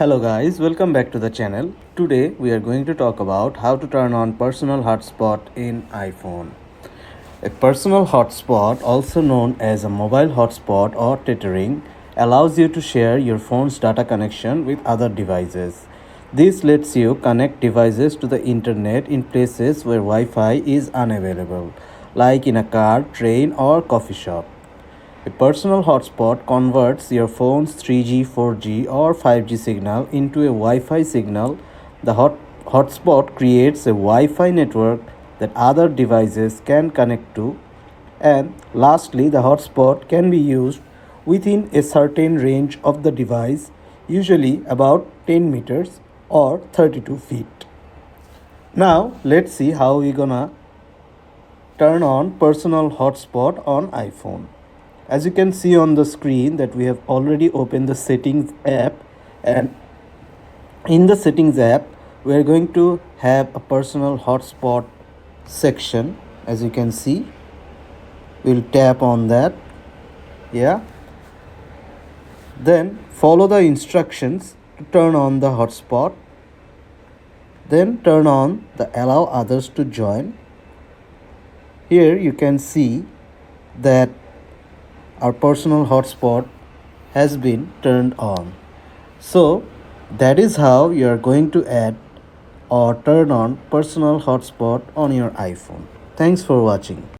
Hello guys, welcome back to the channel. Today we are going to talk about how to turn on personal hotspot in iPhone. A personal hotspot, also known as a mobile hotspot or tethering, allows you to share your phone's data connection with other devices. This lets you connect devices to the internet in places where Wi-Fi is unavailable, like in a car, train or coffee shop. A personal hotspot converts your phone's 3G, 4G, or 5G signal into a Wi Fi signal. The hotspot creates a Wi Fi network that other devices can connect to. And lastly, the hotspot can be used within a certain range of the device, usually about 10 meters or 32 feet. Now, let's see how we're gonna turn on personal hotspot on iPhone. As you can see on the screen that we have already opened the settings app, and in the settings app we are going to have a personal hotspot section. As you can see, we'll tap on that. Yeah, then follow the instructions to turn on the hotspot, then turn on the allow others to join. Here you can see that our personal hotspot has been turned on. So that is how you are going to add or turn on personal hotspot on your iPhone. Thanks for watching.